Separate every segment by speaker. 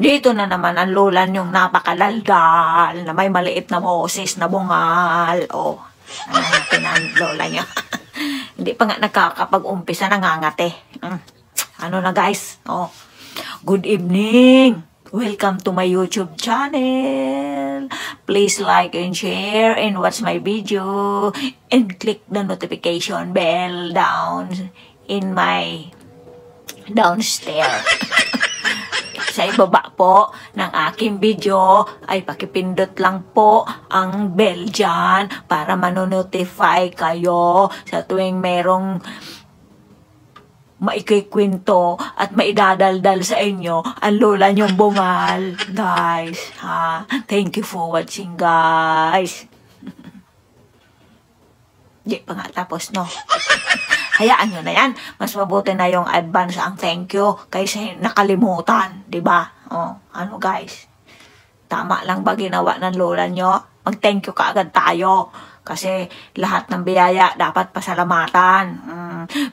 Speaker 1: Dito na naman ang lola niyong napakadaldal na may maliit na boses na bungal. Oh, ano natin ang lola niyo. Hindi pa nga nakakapag-umpisa, nangangate. Ano na guys? Oh, good evening. Welcome to my YouTube channel. Please like and share and watch my video and click the notification bell down in my downstairs. Sa ibaba po ng aking video ay pakipindot lang po ang bell dyan para manonotify kayo sa tuwing merong maikikwento at maidadaldal sa inyo ang lola niyong bungal. Guys, ha? Thank you for watching, guys. Di pa nga tapos, no? Hayaan nyo na yan. Mas mabuti na yung advance ang thank you kaysa nakalimutan. Diba? Oh, ano guys? Tama lang ba ginawa ng lola nyo? Mag-thank you kaagad tayo. Kasi lahat ng biyaya dapat pasalamatan.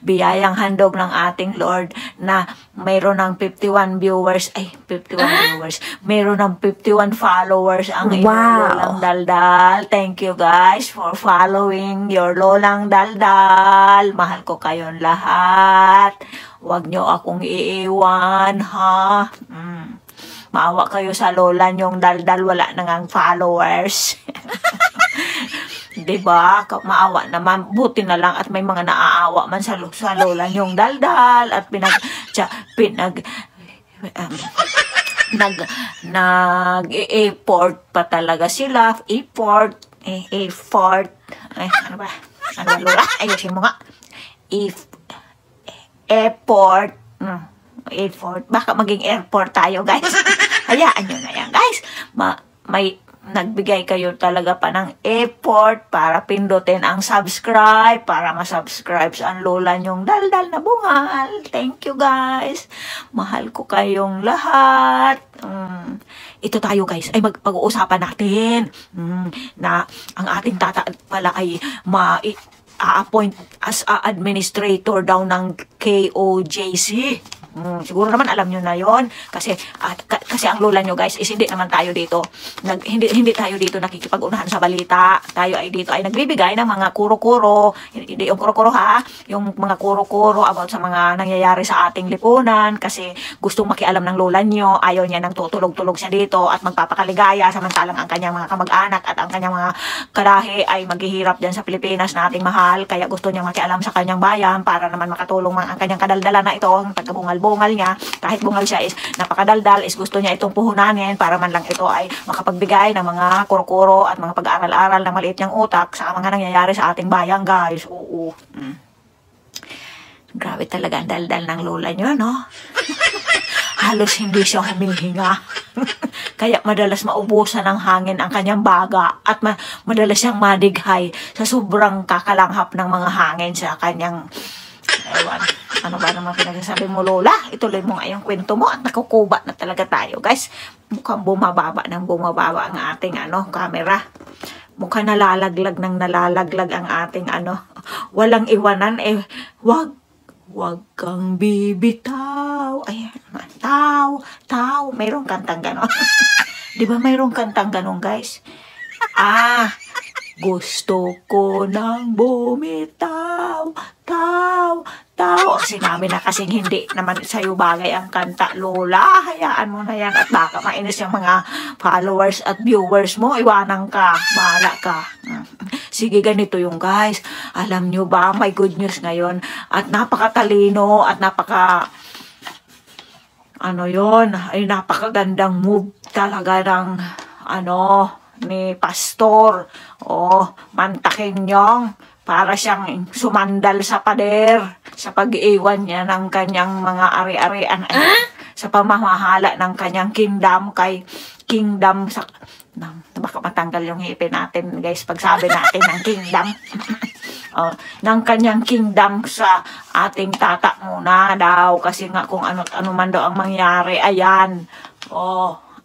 Speaker 1: Biyayang handog ng ating Lord na mayroon ng 51 viewers. Ay, 51 viewers. Mayroon ng 51 followers ang Lolang Daldal. Thank you guys for following your Lolang Daldal. Mahal ko kayong lahat. Huwag nyo akong iiwan, ha? Maawa kayo sa lola nyong daldal, wala nang followers. Diba? Maawa naman, buti na lang at may mga naaawa man sa lola nyong daldal at nag-e-effort pa talaga sila. Effort. Ay, ano ba lola? Ayusin mo nga. Effort. Baka maging airport tayo, guys. Hayaan nyo na yan, guys. May nagbigay kayo talaga pa ng effort para pindutin ang subscribe, para masubscribe ang lola nyong daldal na bungal. Thank you, guys. Mahal ko kayong lahat. Ito tayo, guys, ay pag-uusapan natin na ang ating tata pala ay a-appoint as a administrator daw ng KOJC. Siguro naman alam nyo na yon kasi ang lola nyo, guys, is hindi naman tayo dito hindi tayo dito nakikipag-unahan sa balita. Tayo ay dito ay nagbibigay ng mga kuro-kuro, hindi yung kuro-kuro, ha, yung mga kuro-kuro about sa mga nangyayari sa ating lipunan kasi gustong makialam ng lola nyo. Ayaw niya nang tutulog-tulog siya dito at magpapakaligaya samantalang ang kanyang mga kamag-anak at ang kanyang mga karahe ay maghihirap dyan sa Pilipinas na ating mahal. Kaya gusto niya makialam sa kanyang bayan para naman makatulong ang kanyang kadaldala na ito, ang pagkabungal-bungal niya. Kahit bungal siya is napakadaldal, is gusto niya itong puhunanin para man lang ito ay makapagbigay ng mga kuro-kuro at mga pag-aaral-aral ng maliit niyang utak sa mga nangyayari sa ating bayan, guys. Oo. Grabe talaga ang daldal ng lola niyo, no? Halos hindi siya humihinga. Kaya madalas maubusan ng hangin ang kanyang baga at madalas siyang madighay sa sobrang kakalanghap ng mga hangin sa kanyang ewan. Ano ba naman pinagsasabi mo, lola? Ituloy mo nga yung kwento mo at nakukuba na talaga tayo, guys. Mukhang bumababa ang ating camera. Mukhang nalalaglag ang ating walang iwanan wag kang bibitaw. Ay, taw. Mayroong kantang ganon. Di ba mayroong kantang ganon, guys? Gusto ko nang bumitaw, taw. Sinabi na kasing hindi naman sa'yo bagay ang kanta, lola. Hayaan mo na yan at baka mainis yung mga followers at viewers mo. Iwanan ka, bahala ka. Sige, ganito yung guys. Alam nyo ba, may good news ngayon. At napakatalino at napakagandang move talaga ng ni Pastor. Mantakin Yong. Para siyang sumandal sa pader sa pag-iwan niya ng kanyang mga ari-arian sa pamamahala ng kanyang kingdom sa baka matanggal yung hipin natin, guys, pagsabi natin ng kingdom. Ng kanyang kingdom sa ating tata muna daw kasi nga kung ano man daw ang mangyari, ayan.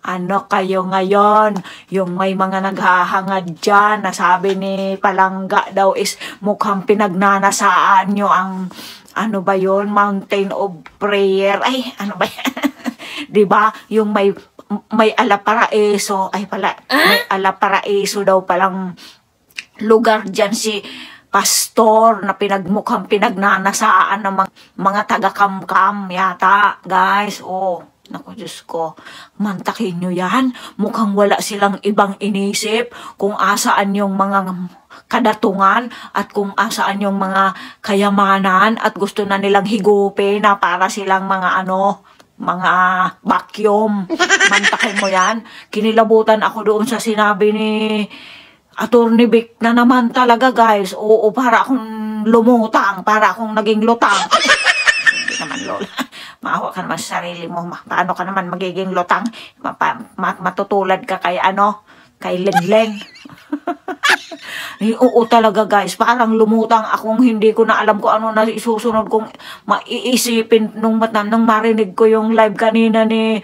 Speaker 1: Ano kayo ngayon? Yung may mga naghahangad dyan na sabi ni Palangga daw is mukhang pinagnanasaan nyo ang Mountain of Prayer. Ay, ano ba yan? Diba? Yung may may Alaparaiso, ay pala, may Alaparaiso daw palang lugar dyan si pastor na pinagmukhang pinagnanasaan ng mga taga-kamkam yata, guys. Oh, naku Diyos ko, mantakin nyo yan. Mukhang wala silang ibang inisip kung asaan yung mga kadatungan at kung asaan yung mga kayamanan at gusto na nilang higupin na para silang mga mga vacuum. Mantakin mo yan. Kinilabutan ako doon sa sinabi ni Attorney Vic na naman talaga, guys. Oo, para akong lumutang, para akong naging lutang. Hindi naman, Lola. Maawa ka naman sa sarili mo. Paano ka naman magiging lutang? Matutulad ka kay kay Lengleng. Oo talaga, guys. Parang lumutang akong hindi ko na alam kung ano na isusunod kong maiisipin nung marinig ko yung live kanina ni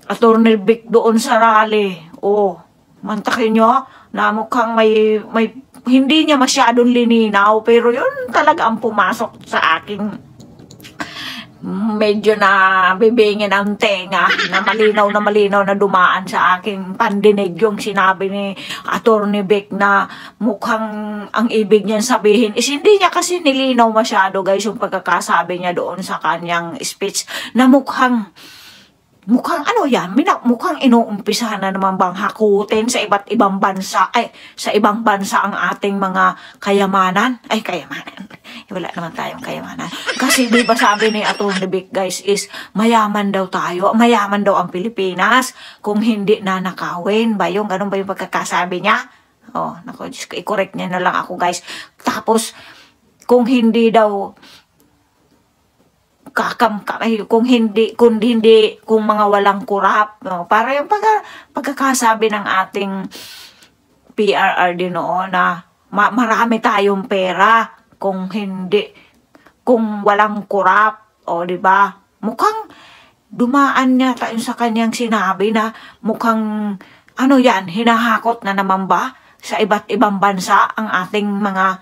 Speaker 1: Attorney Vic doon sa rally. Oh, mantakin nyo na mukhang may hindi niya masyadong lininaw, pero yun talaga ang pumasok sa aking medyo na bibingin ang tenga na malinaw na dumaan sa aking pandinig yung sinabi ni Attorney Vic na mukhang ang ibig niyan sabihin is hindi niya kasi nilinaw masyado, guys, yung pagkakasabi niya doon sa kanyang speech na mukhang mukhang inuumpisahan na naman bang hakutin sa iba't ibang bansa, sa ibang bansa ang ating mga kayamanan. Wala naman tayong kayamanan. Kasi di ba sabi ni Attorney Vic, guys, is mayaman daw tayo, mayaman daw ang Pilipinas kung hindi na nakawin ba yung ganun ba yung pagkakasabi niya? Oh, naku, i-correct niya na lang ako, guys. Tapos, kung hindi daw kung mga walang kurap, no? Para yung pagkakasabi ng ating PRRD noon na marami tayong pera kung walang kurap, o di ba? Mukhang dumaan niya tayo sa kanyang sinabi na mukhang hinahakot na naman ba sa iba't ibang bansa ang ating mga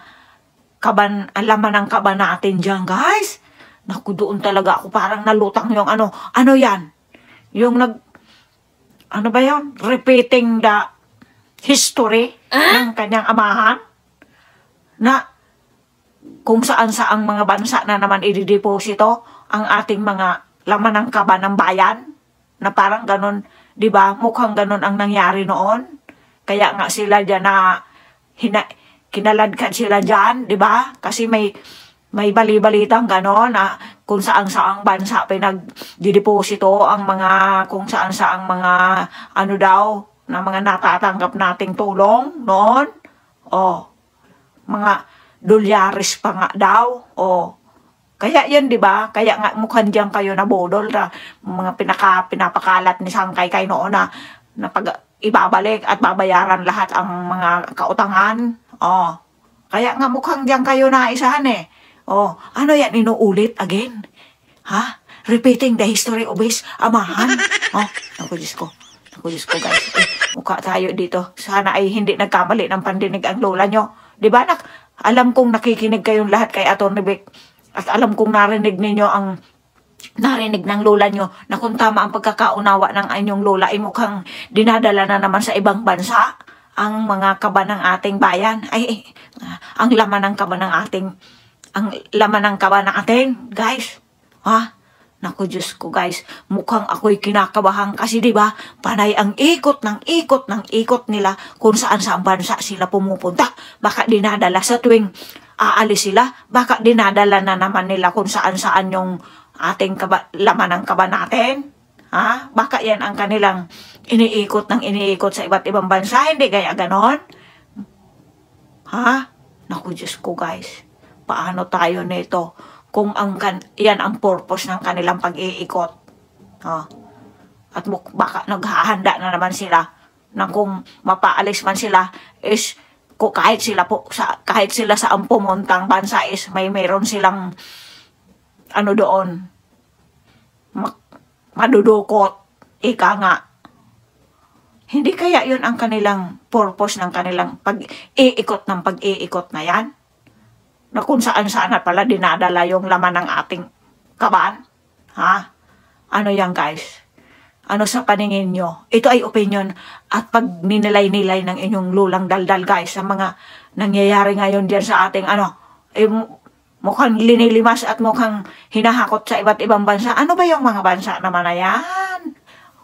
Speaker 1: laman ng kaban natin dyan, guys. Naku, doon talaga ako parang nalutang yung yan? Yung repeating the history ng kanyang amahan na kung saan-saang mga bansa na naman idideposito ang ating mga laman ng kaban ng bayan na parang ganun, di ba? Mukhang ganun ang nangyari noon. Kaya nga sila dyan na kinaladkad sila dyan, di ba? Kasi may bali-balitang gano'n na kung saan-saang bansa pinagdideposito ang mga kung saan-saang mga na mga natatanggap nating tulong noon. Oh, mga dolyares pa nga daw. Oh, kaya yan, di ba? Kaya nga mukhang diyan kayo nabudol na mga pinapakalat ni Sangkay kay noon na pag ibabalik at babayaran lahat ang mga kautangan. Oh, kaya nga mukhang diyan kayo naisahan eh. Oh, yan? Inuulit again? Ha? Repeating the history of his amahan? Oh, naku Diyos ko. Naku Diyos ko, guys. Mukha tayo dito. Sana ay hindi nagkamali ng pandinig ang lola nyo. Di ba, alam kong nakikinig kayong lahat kay Attorney Vic. At alam kong narinig ng lola nyo na kung tama ang pagkakaunawa ng inyong lola ay mukhang dinadala na naman sa ibang bansa ang mga kaba ng ating bayan. Ang laman ng kaba natin, guys. Ha? Naku Diyos ko, guys. Mukhang ako'y kinakabahan kasi diba, panay ang ikot nila kung saan bansa sila pumupunta. Baka dinadala sa tuwing aalis sila, baka dinadala na naman nila kung saan yung ating laman ng kaba natin. Ha? Baka yan ang kanilang iniikot sa iba't ibang bansa. Hindi kaya ganon? Ha? Naku Diyos ko, guys. Paano tayo nito kung yan ang purpose ng kanilang pag-iikot? At baka naghahanda na naman sila na kung mapaalis man sila is kahit sila sa ang pumuntang bansa is mayroon silang doon madudukot, ika nga. Hindi kaya yun ang kanilang purpose ng kanilang pag-iikot na yan? Na kung saan-saan na pala dinadala yung laman ng ating kaban. Ha? Yan, guys? ano sa paningin nyo? Ito ay opinion at pag ninilay-nilay ng inyong lulang daldal guys sa mga nangyayari ngayon diyan sa ating mukhang linilimas at mukhang hinahakot sa iba't ibang bansa. Ano ba yung mga bansa naman na yan?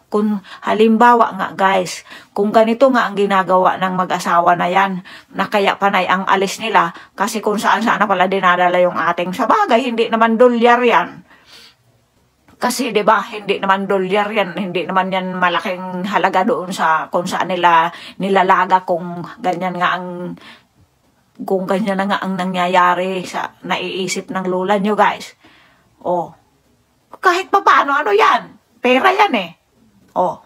Speaker 1: Kung halimbawa nga guys, kung ganito nga ang ginagawa ng mag-asawa na yan, na kaya panay ang alis nila, kasi kung saan-saan na pala dinadala yung ating sa bagay, hindi naman dolyar yan. Kasi 'di ba, hindi naman dolyar yan, hindi naman yan malaking halaga doon sa kung saan nila nilalaga kung ganyan na nga ang nangyayari sa naiisip ng lola nyo guys. Oh. Kahit pa paano ano yan? Pera yan eh. Oh.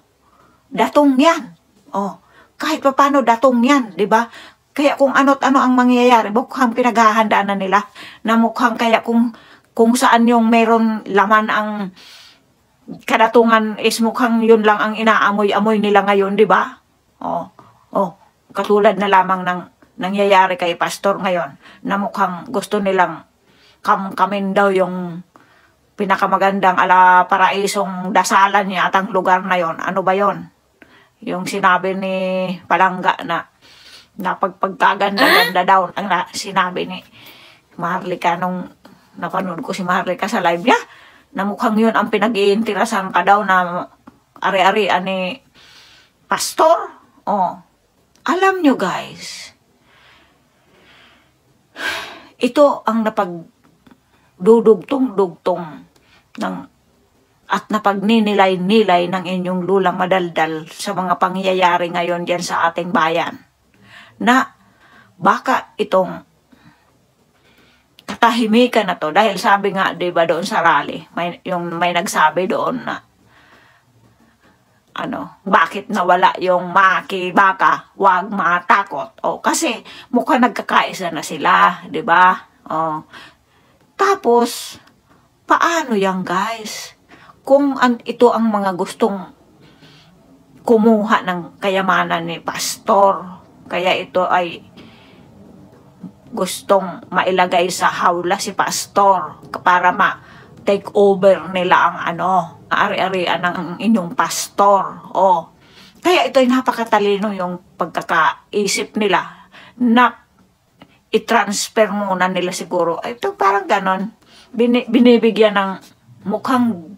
Speaker 1: Datong yan. Oh. Kahit pa paano datong yan, 'di ba? Kaya kung ano't ano ang mangyayari, mukhang pinaghahandaan na nila na mukhang kaya kung saan yung meron laman ang kadatungan is mukhang yun lang ang inaamoy-amoy nila ngayon, di ba? Oh, katulad na lamang ng nangyayari kay Pastor ngayon na mukhang gusto nilang kamkamin daw yung pinakamagandang ala paraisong dasalan niya at ang lugar na yon. Ano ba yon? Yung sinabi ni Palangga na pagkaganda-ganda daw ang sinabi ni Maharlika nung napanood ko si Maharlika sa live niya, na mukhang yun ang pinag-iintirasan ka daw na ari-arian ni Pastor. Oh, alam nyo guys, ito ang napagdudugtong-dugtong ng at napagninilay-nilay ng inyong lulang madaldal sa mga pangyayari ngayon diyan sa ating bayan, na baka itong katahimikan na to, dahil sabi nga, di ba doon sa rally, may nagsabi doon na, bakit nawala yung maki baka, wag matakot. O, kasi mukhang nagkakaisa na sila, di ba? O, tapos, paano yan guys? Kung ito ang mga gustong kumuha ng kayamanan ni Pastor, kaya ito ay gustong mailagay sa hawla si Pastor para ma-take over nila ang ari-arian ng inyong pastor. Oh. Kaya ito ay napakatalino yung pagkakaisip nila na i-transfer muna nila siguro. Ito parang ganon. Binibigyan ng mukhang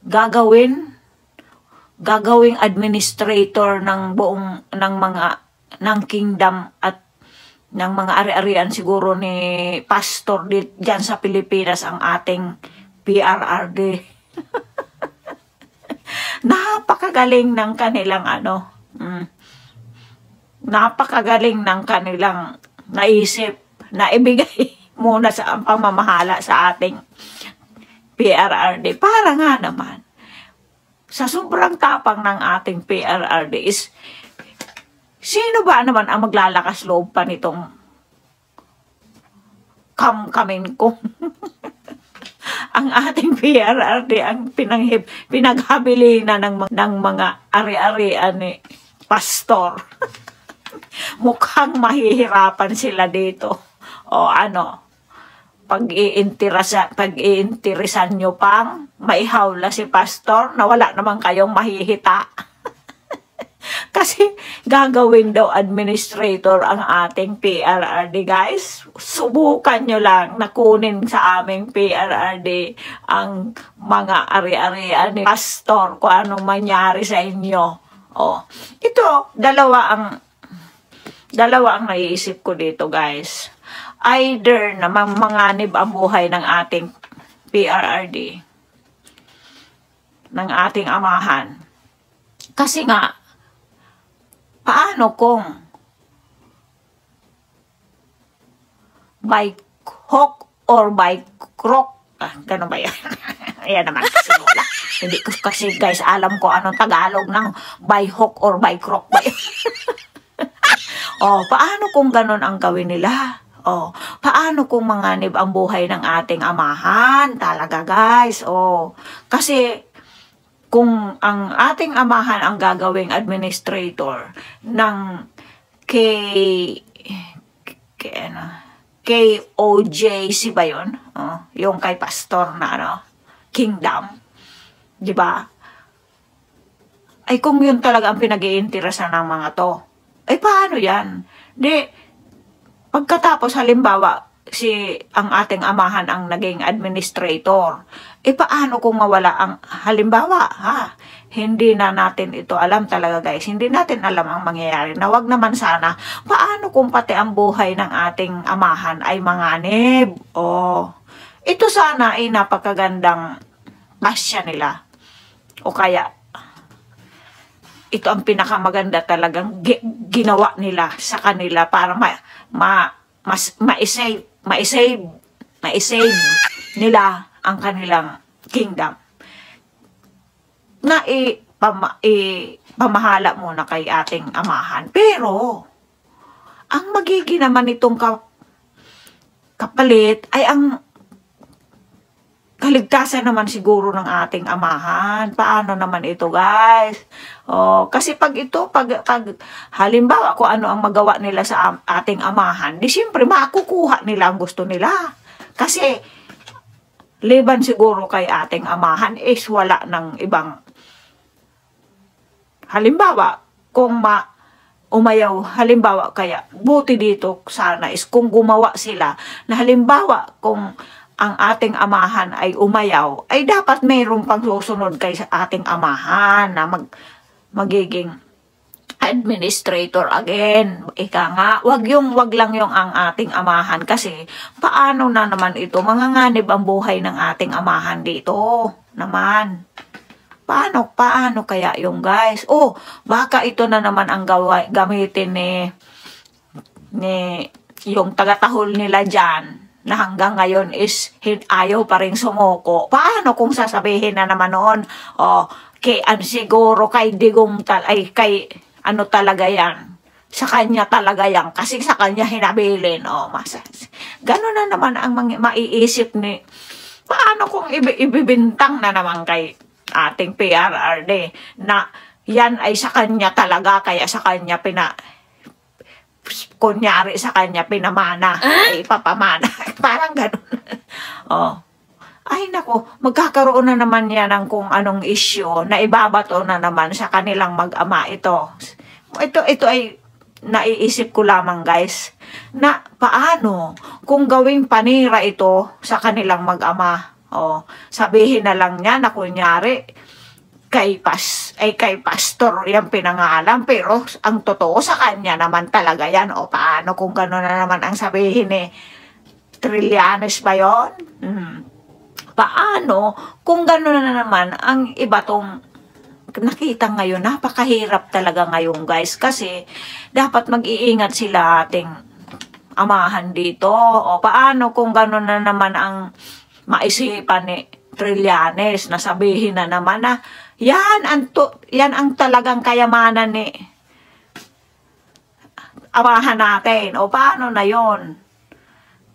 Speaker 1: gagawing administrator ng ng kingdom at ng mga ari-arian siguro ni Pastor diyan sa Pilipinas ang ating PRRD. Napakagaling ng kanilang napakagaling ng kanilang naisip na ibigay muna sa pamamahala sa ating PRRD. Para nga naman, sa sobrang tapang ng ating PRRD is, sino ba naman ang maglalakas loob pa nitong kamkamin ko? Ang ating PRRD ang pinaghabilin na ng mga ari-arian ni Pastor. Mukhang mahihirapan sila dito. O pag-iinteresan nyo pang maihawla si Pastor na wala naman kayong mahihita. Kasi gagawin daw administrator ang ating PRRD guys. Subukan nyo lang na kunin sa aming PRRD ang mga ari-arian ni Pastor kung anong mangyari sa inyo. Oh, ito, dalawa ang naiisip ko dito guys. Either na manganib ang buhay ng ating PRRD, ng ating amahan. Kasi nga, paano kung by hook or by crook? Ganun ba yan? Ayan naman kasi wala. Hindi ko kasi guys alam ko anong Tagalog ng by hook or by crook ba yun? Paano kung ganun ang gawin nila? Paano kung manganib ang buhay ng ating amahan? Talaga guys. Kasi kung ang ating amahan ang gagawing administrator ng KOJC ba yun? Yung kay Pastor na kingdom. Diba? Ay kung yun talaga ang pinag-iinteresan ng mga to, ay paano yan? Di, pagkatapos halimbawa, ang ating amahan ang naging administrator, paano kung mawala ang, halimbawa, hindi na natin ito alam talaga guys, hindi natin alam ang mangyayari, na wag naman sana, paano kung pati ang buhay ng ating amahan ay manganib? Ito sana ay napakagandang pasya nila, o kaya, ito ang pinakamaganda talagang ginawa nila sa kanila para ma-save nila ang kanilang kingdom. Na pamahala muna kay ating amahan. Pero, ang magiging naman itong kapalit ay ang kaligtasan naman siguro ng ating amahan. Paano naman ito guys? Kasi pag halimbawa kung ano ang magawa nila sa ating amahan, di siyempre makukuha nila ang gusto nila. Kasi liban siguro kay ating amahan is wala ng ibang, halimbawa kung umayaw, halimbawa kaya buti dito sana is kung gumawa sila na halimbawa kung ang ating amahan ay umayaw, ay dapat mayroong pang susunod kay ating amahan na magiging administrator again. Ika nga, wag lang yung ang ating amahan kasi paano na naman ito, manganganib ang buhay ng ating amahan dito naman. Paano kaya yung guys? Baka ito na naman ang gamitin ni yung tagatahol nila dyan, na hanggang ngayon is ayaw pa rin sumuko. Paano kung sasabihin na naman noon, siguro kay Digong kay ano talaga yan, sa kanya talaga yan, kasi sa kanya hinabilin. Gano'n na naman ang maiisip ni, paano kung ibibintang na naman kay ating PRRD na yan ay sa kanya talaga, kaya sa kanya kunyari sa kanya pinamana, ipapamana. Parang gano'n. Ay nako, magkakaroon na naman yan ng kung anong issue na ibabato na naman sa kanilang mag-ama ito. Ito ay naiisip ko lamang guys, na paano kung gawing panira ito sa kanilang mag-ama. Sabihin na lang niya na kunyari, kay pastor yung pinangalan, pero ang totoo sa kanya naman talaga yan. Paano kung gano'n na naman ang sabihin Trillanes ba yun? Paano kung gano'n na naman ang iba tong nakita ngayon? Napakahirap talaga ngayon guys, kasi dapat mag-iingat sila ating amahan dito. Paano kung gano'n na naman ang maisipan ni Trillanes na sabihin na naman na yan ang talagang kayamanan ni amahan natin. Paano na yon?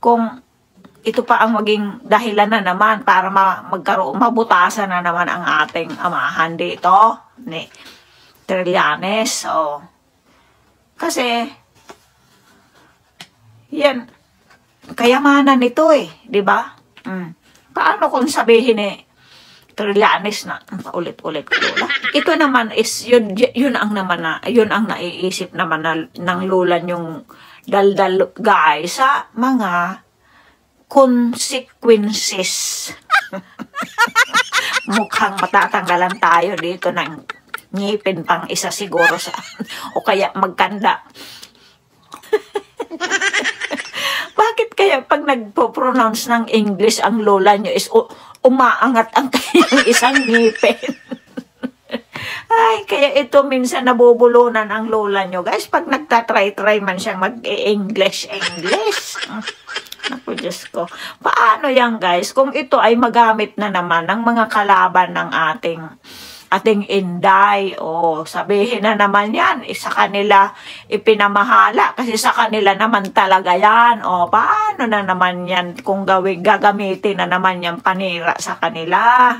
Speaker 1: Kung ito pa ang maging dahilan na naman para mabutasan na naman ang ating amahan dito ni Trillanes. Kasi yan kayamanan nito di ba? Paano kung sabihin Trillanes na paulit-ulit ko lola. Ito naman is yun ang naiisip naman ng lola yung daldal guys sa mga consequences. Mukhang matatanggalan tayo dito ng ngipin pang isa siguro o kaya magkanda. Bakit kaya pag nagpo-pronounce ng English ang lola nyo is umaangat ang kanyang isang ngipin? Ay, kaya ito minsan nabubulunan ang lola nyo. Guys, pag nagtatry-try man siyang mag-English. Naku, Diyos ko. Paano yan, guys? Kung ito ay magamit na naman ng mga kalaban ng ating Inday, sabihin na naman yan, sa kanila ipinamahala, kasi sa kanila naman talaga yan. Paano na naman yan kung gagamitin na naman yan panira sa kanila?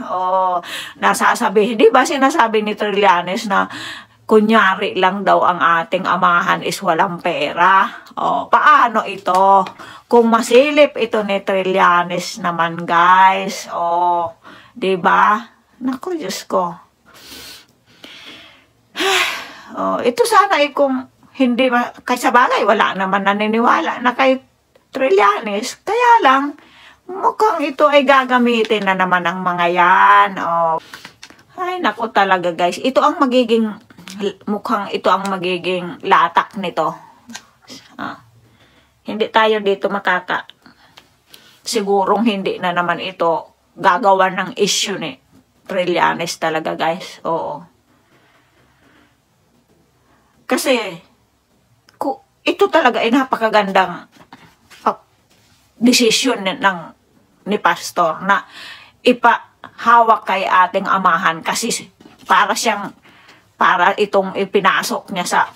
Speaker 1: Nasasabihin, di ba sinasabi ni Trillanes na kunyari lang daw ang ating amahan is walang pera? Paano ito? Kung masilip ito ni Trillanes naman, guys. Di ba? Naku, Diyos ko. Ito sana ay kung hindi kasi sa bagay, wala naman naniniwala na kay Trillanes. Kaya lang, mukhang ito ay gagamitin na naman ng mga yan. Ay, naku talaga guys. Ito ang magiging, mukhang ito ang magiging latak nito. Hindi tayo dito sigurong hindi na naman ito gagawa ng issue ni Trillanes talaga guys. Oo. Kasi, ito talaga ay napakagandang desisyon ni pastor na ipahawak kay ating amahan kasi para itong ipinasok niya sa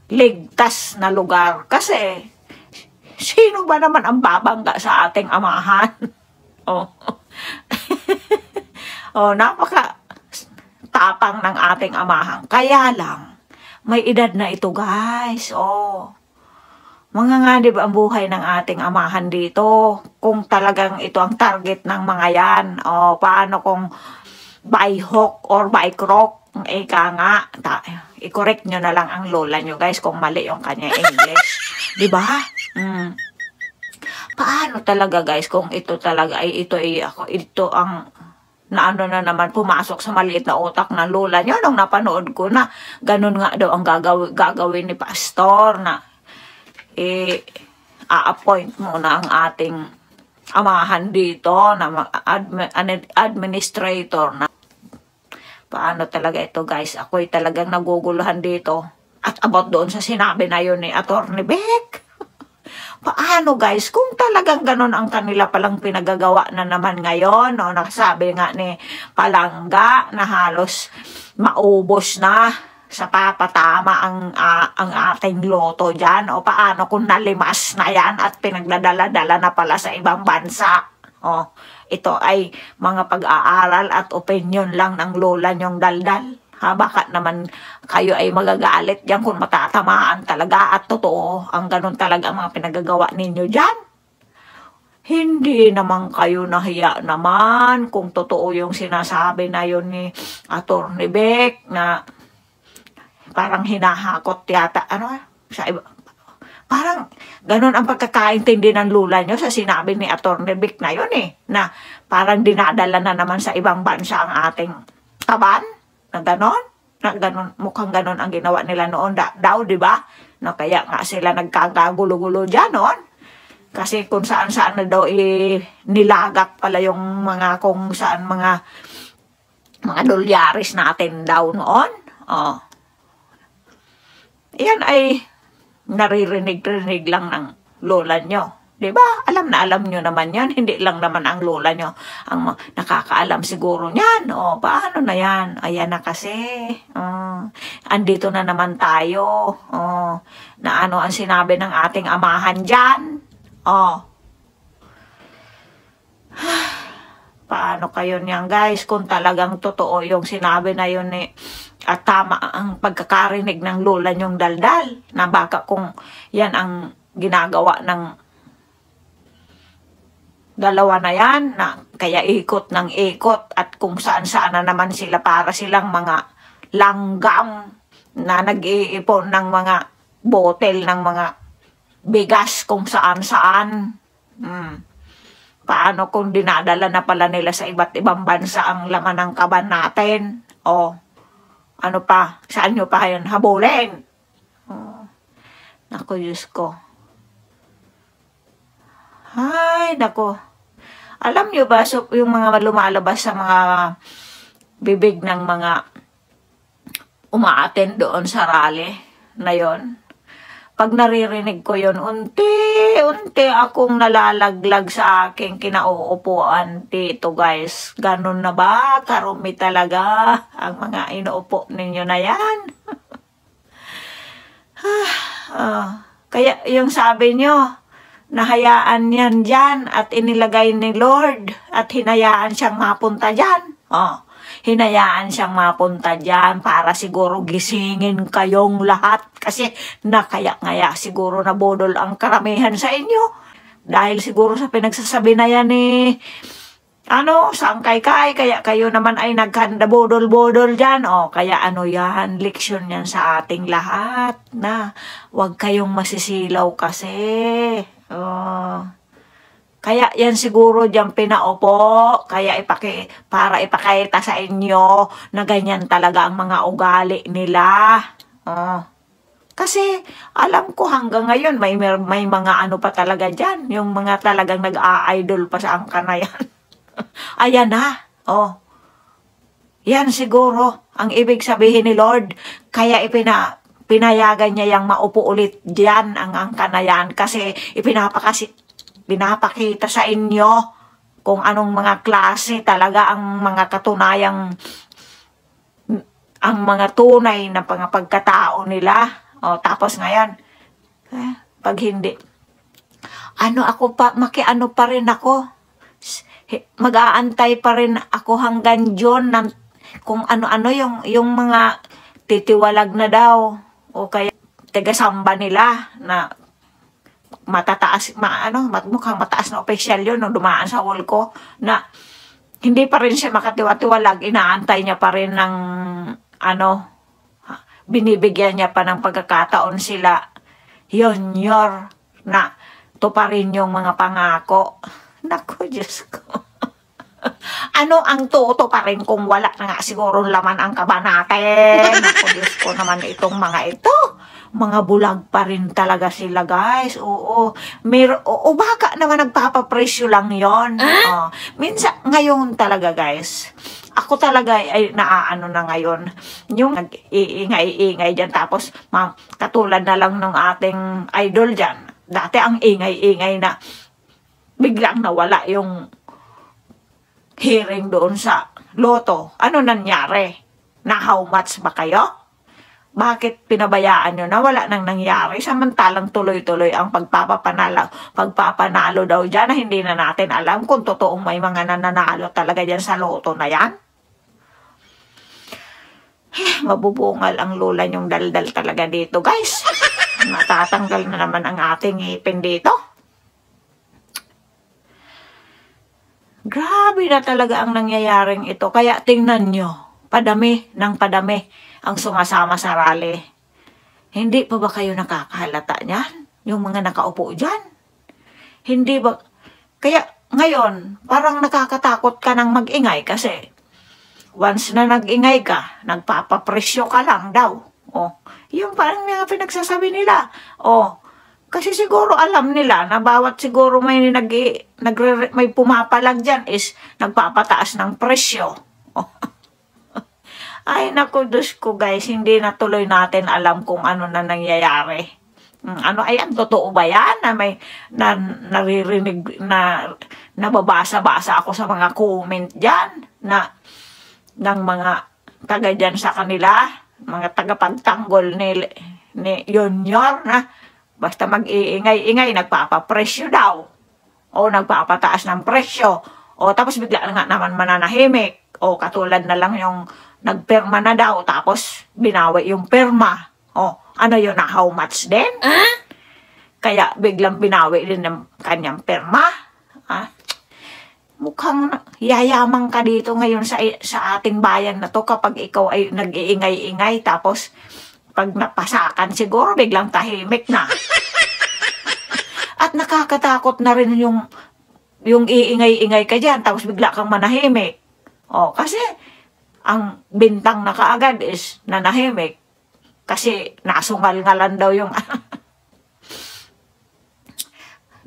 Speaker 1: ligtas na lugar. Kasi, sino ba naman ang babangga sa ating amahan? Napaka tapang ng ating amahan. Kaya lang, may edad na ito guys. Mga nga diba ang buhay ng ating amahan dito? Kung talagang ito ang target ng mga yan. Paano kung by hook or by crook? Ika nga, i-correct nyo na lang ang lola nyo guys kung mali yung kanya English. Diba? Paano talaga guys kung ito talaga ay ito ang na ano na naman pumasok sa maliit na utak ng lola niyo nung napanood ko na ganun nga daw ang gagawin ni pastor na a-appoint mo na ang ating amahan dito na administrator na. Paano talaga ito guys? Ako'y talagang naguguluhan dito at about doon sa sinabi na yun ni Atty. Beck. Paano guys, kung talagang ganun ang kanila palang pinagagawa na naman ngayon, nakasabi nga ni Palangga na halos maubos na sa papatama ang ating loto dyan, paano kung nalimas na yan at pinagdadala-dala na pala sa ibang bansa. Ito ay mga pag-aaral at opinion lang ng lola nyong daldal. Baka naman kayo ay magagalit diyan kung matatamaan talaga at totoo ang ganun talaga ang mga pinagagawa ninyo dyan. Hindi naman kayo nahiya naman kung totoo yung sinasabi na yun ni Atty. Beck na parang hinahakot yata, sa iba. Parang ganun ang pagkakaintindi ng lula nyo sa sinabi ni Atty. Beck na yun na parang dinadala na naman sa ibang bansa ang ating kaban. Na ganon, mukhang ganon ang ginawa nila noon daw, di ba? Kaya nga sila nagkakagulo-gulo dyan noon. Kasi kung saan-saan na daw nilagak pala yung mga kung saan mga dolyaris natin daw noon. Yan ay naririnig-rinig lang ng lola nyo. Diba? Alam na alam nyo naman yan. Hindi lang naman ang lola nyo ang nakakaalam siguro niyan. Paano na yan? Ayan na kasi. Andito na naman tayo. Na ano ang sinabi ng ating amahan dyan. Paano kayo niyan guys? Kung talagang totoo yung sinabi na yun at tama ang pagkakarinig ng lola nyong daldal. Na baka kung yan ang ginagawa ng dalawa na yan, na kaya ikot ng ikot at kung saan-saan na naman sila para silang mga langgam na nag-iipon ng mga botel ng mga bigas kung saan-saan. Paano kung dinadala na pala nila sa iba't ibang bansa ang laman ng kaban natin? Ano pa? Saan nyo pa yan habulin? Naku, Diyos ko. Ay, nako. Alam nyo ba, yung mga lumalabas sa mga bibig ng mga umaattend doon sa rally na yon, pag naririnig ko yon, unti-unti akong nalalaglag sa aking kinauupuan dito guys. Ganun na ba? Karumi talaga ang mga inuupo ninyo na yan. Kaya yung sabi nyo, nahayaan yan dyan at inilagay ni Lord at hinayaan siyang mapunta dyan. Hinayaan siyang mapunta dyan para siguro gisingin kayong lahat kasi nakaya-ngaya siguro nabudol ang karamihan sa inyo. Dahil siguro sa pinagsasabi na yan Ano, sangkay-kay, kaya kayo naman ay naghanda bodol-bodol dyan. O, kaya ano yan, leksyon yan sa ating lahat na huwag kayong masisilaw kasi. Kaya yan siguro dyan pinaupo, kaya para ipakita sa inyo na ganyan talaga ang mga ugali nila. Kasi alam ko hanggang ngayon may mga ano pa talaga dyan, yung mga talagang nag-a-idol pa sa angka na yan. Ayan na. Yan siguro ang ibig sabihin ni Lord. Kaya pinayagan niya yung maupo ulit diyan ang angka na yan. Kasi pinapakita sa inyo kung anong mga klase talaga ang mga katunayang, ang mga tunay na pagkatao nila. Tapos ngayon, pag hindi, makiano pa rin ako. Mag-aantay pa rin ako hanggang June ng kung ano-ano yung mga titiwalag na daw o kaya taga-samba nila na matataas, mukhang mataas na opisyal yun nung dumaan sa wall ko na hindi pa rin siya makatiwatiwalag, inaantay niya pa rin ng binibigyan niya pa ng pagkakataon sila yun na to pa rin yung mga pangako. Naku, Diyos ko. Ano ang toto pa rin kung wala na nga siguro laman ang kaba natin? Naku, Diyos ko naman itong mga ito. Mga bulag pa rin talaga sila, guys. Oo. Baka naman nagpapapresyo lang yon. Minsan, ngayon talaga, guys. Ako talaga ay naaano na ngayon. Yung nag-iingay-ingay dyan. Tapos, katulad na lang ng ating idol dyan. Dati ang ingay-ingay na biglang nawala yung hearing doon sa loto. Ano nangyari? Na how much ba kayo? Bakit pinabayaan nyo na wala nang nangyari? Samantalang tuloy-tuloy ang pagpapanalo daw dyan na hindi na natin alam kung totoong may mga nananalo talaga dyan sa loto na yan. Mabubungal ang lula yung daldal talaga dito, guys. Matatanggal na naman ang ating ngipin dito. Grabe na talaga ang nangyayaring ito. Kaya tingnan nyo, padami ng padami ang sumasama sa rally. Hindi pa ba kayo nakakahalata niyan? Yung mga nakaupo dyan? Hindi ba? Kaya ngayon, parang nakakatakot ka ng mag-ingay kasi once na nag-ingay ka, nagpapapresyo ka lang daw. Yung parang mga pinagsasabi nila. Kasi siguro alam nila na bawat siguro may pumapalag dyan is nagpapataas ng presyo. Ay naku, Diyos ko guys, hindi na tuloy natin alam kung ano na nangyayari. Ayan, totoo ba yan? Na may naririnig, nababasa-basa ako sa mga comment dyan na ng mga taga dyan sa kanila, mga tagapagtanggol ni Junior na basta mag-iingay-ingay, nagpapapresyo daw. O nagpapataas ng presyo. Tapos bigla nga naman mananahimik. Katulad na lang yung nagperma na daw, tapos binawi yung perma. Ano yun na, how much din? Kaya biglang binawi din ng kanyang perma. Mukhang yayamang ka dito ngayon sa ating bayan na to kapag ikaw ay nag-iingay-ingay, tapos pag napasakan siguro biglang tahimik na. At nakakatakot na rin yung iingay-ingay ka dyan, tapos bigla kang manahimik. Kasi ang bintang na kaagad is nanahimik. Kasi nasungal-ngalan daw yung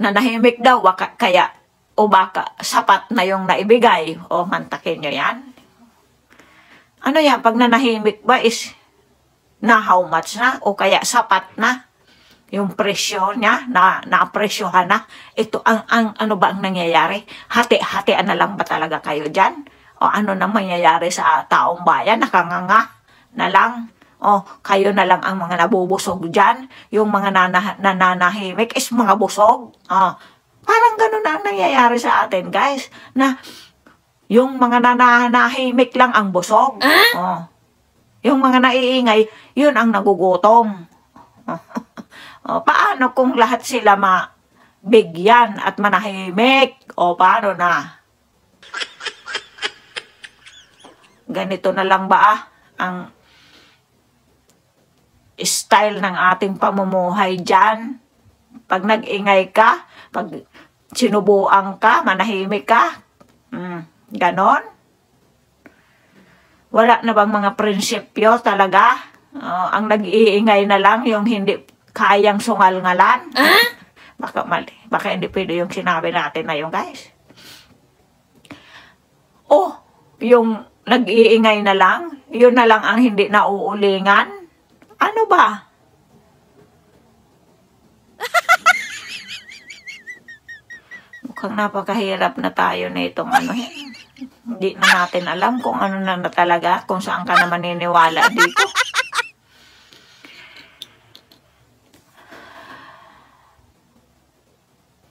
Speaker 1: nanahimik daw, kaya baka sapat na yung naibigay. Mantakin nyo yan. Ano yan, pag nanahimik ba is na how much na o kaya sapat na yung presyo niya, na-presyohan na. Ito, ano ba ang nangyayari? Hati-hatian na lang ba talaga kayo dyan? Ano na mangyayari sa taong bayan? Nakanganga na lang. Kayo na lang ang mga nabubusog dyan. Yung mga nananahimik is mga busog. Parang ganun na ang nangyayari sa atin, guys. Na yung mga nananahimik lang ang busog. Yung mga naiingay, yun ang nagugutom. Paano kung lahat sila mabigyan at manahimik? Paano na? ganito na lang ba ang style ng ating pamumuhay dyan? Pag nag-ingay ka, pag sinubuan ka, manahimik ka, ganon? Wala na bang mga prinsipyo talaga? Ang nag-iingay na lang yung hindi kayang sungal-ngalan? Baka mali. Baka hindi pwede yung sinabi natin na yun, guys. Yung nag-iingay na lang, yun na lang ang hindi nauulingan. Ano ba? Mukhang napakahirap na tayo na itong ano. Hindi na natin alam kung ano na talaga, kung saan ka na maniniwala dito.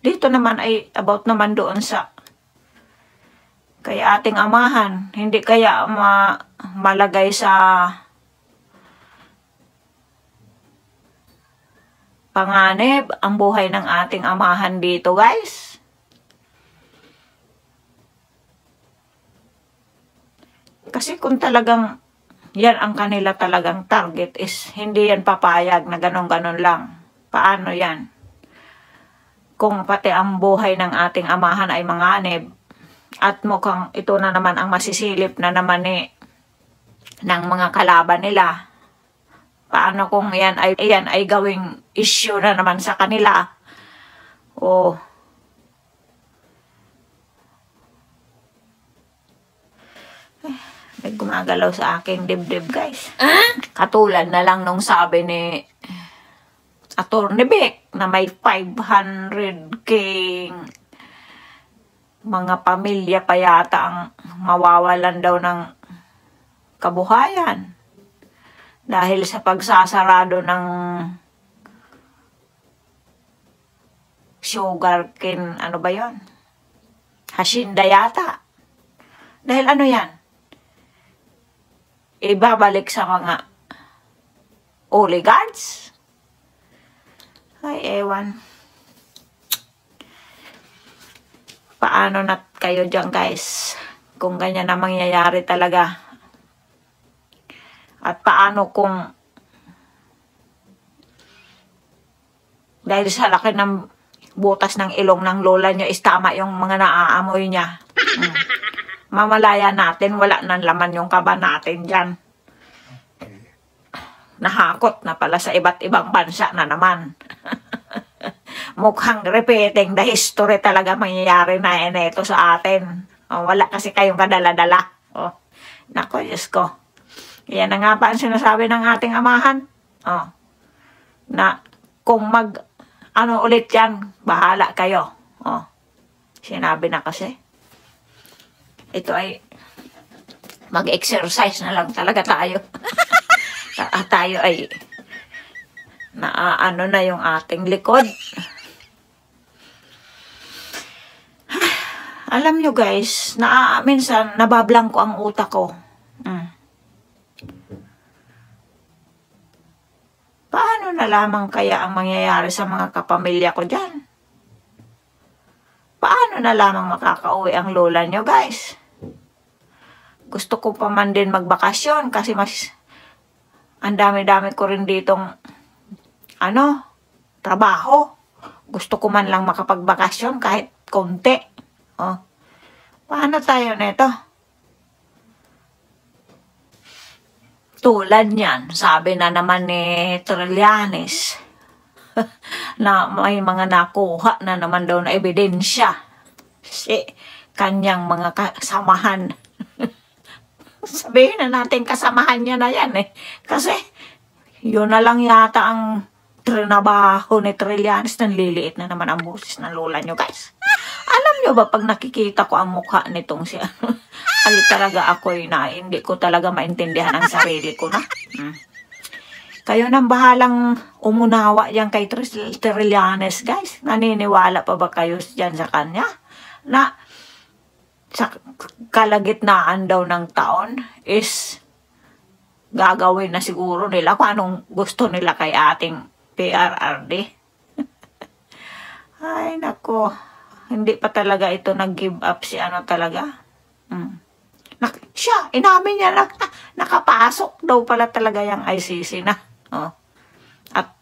Speaker 1: Dito naman ay about naman doon sa kay ating amahan. Hindi kaya malagay sa panganib ang buhay ng ating amahan dito, guys. Kasi kung talagang yan ang kanila talagang target is hindi yan papayag na ganon-ganon lang. Paano yan? Kung pati ang buhay ng ating amahan ay manganib, at mukhang ito na naman ang masisilip na naman ng mga kalaban nila. Paano kung yan ay gawing issue na naman sa kanila? May gumagalaw sa aking dibdib, guys. Katulad na lang nung sabi ni Atty. Vic na may 500K mga pamilya pa yata ang mawawalan daw ng kabuhayan dahil sa pagsasarado ng sugarcane, ano ba yon? Hacienda yata. Dahil ano yan? Ibabalik sa mga oligarchs? Ay, ewan. Paano na kayo dyan, guys? Kung ganyan na mangyayari talaga. At paano kung dahil sa laki ng butas ng ilong ng lola nyo is tama yung mga naaamoy niya. Mamalaya natin, wala nang laman yung kaba natin dyan. Nahakot na pala sa iba't ibang bansa na naman. Mukhang repeating the history talaga mangyayari na ito sa atin. Wala kasi kayong kadala-dala. Nako, Diyos ko. Yan na nga ba ang sinasabi ng ating amahan? Na kung ano ulit yan, bahala kayo. Sinabi na kasi. Ito ay mag-exercise na lang talaga tayo. Tayo ay naano na yung ating likod. Alam nyo, guys, minsan nabablangko ang utak ko. Paano na lamang kaya ang mangyayari sa mga kapamilya ko dyan? Paano na lamang makakauwi ang lola nyo, guys? Gusto ko pa man din magbakasyon kasi ang dami-dami ko rin ditong trabaho. Gusto ko man lang makapagbakasyon kahit konti. Paano tayo nito? Tulad niyan, sabi na naman ni Trillanes na may mga nakuha na naman daw na ebidensya si kanyang mga kasamahan. Sabihin na natin kasamahan niya na yan Kasi yun na lang yata ang trinabaho ni Trillanes. Nanliliit na naman ang boses ng lola nyo, guys. Alam nyo ba, pag nakikita ko ang mukha nitong siya, talaga ako'y hindi ko talaga maintindihan ang sarili ko na. Kayo nang bahalang umunawa yan kay Trillanes, guys. Naniniwala pa ba kayo dyan sa kanya? Na sa kalagitnaan daw ng taon is gagawin na siguro nila kung anong gusto nila kay ating PRRD. Ay, nako. Hindi pa talaga ito nag-give up si talaga. Siya, inamin niya na nakapasok daw pala talaga yung ICC na. Oh. At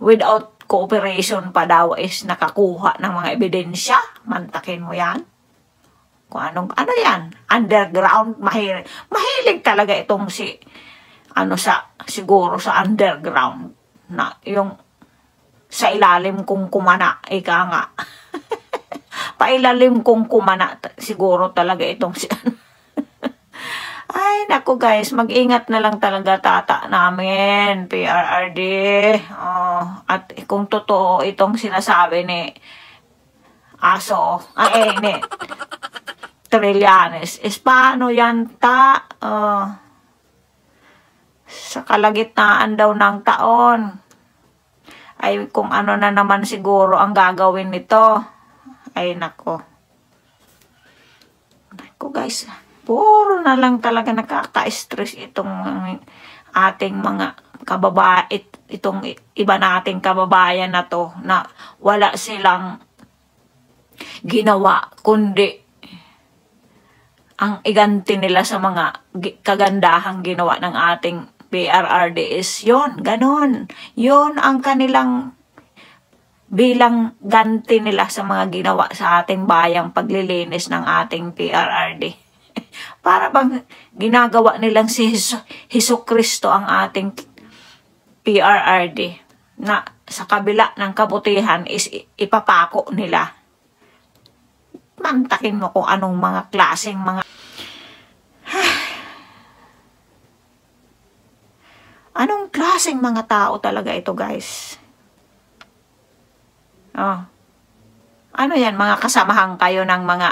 Speaker 1: without cooperation pa daw is nakakuha ng mga ebidensya. Mantakin mo yan. Kung ano yan? Underground. Mahilig talaga itong siguro sa underground. Na yung sa ilalim kong kumana. Ika nga. Pailalim kong kumana. Siguro talaga itong Ay, naku guys, mag-ingat na lang talaga tata namin, PRRD. Oh, at kung totoo itong sinasabi ni ni Trillanes, is paano yan ta? Sa kalagitnaan daw ng taon, ay kung ano na naman siguro ang gagawin nito. Ay, nako. Nako guys, puro na lang talaga nakaka-stress itong ating mga itong iba nating kababayan na to, na wala silang ginawa kundi ang iganti nila sa mga kagandahang ginawa ng ating PRRD is yun, ganon. Yun ang kanilang bilang ganti nila sa mga ginawa sa ating bayang paglilinis ng ating PRRD. Para bang ginagawa nilang si Jesucristo ang ating PRRD, na sa kabila ng kabutihan is ipapako nila. Mantakin mo kung anong mga klaseng mga anong klaseng mga tao talaga ito guys. Oh. Ano yan, mga kasamahan kayo ng mga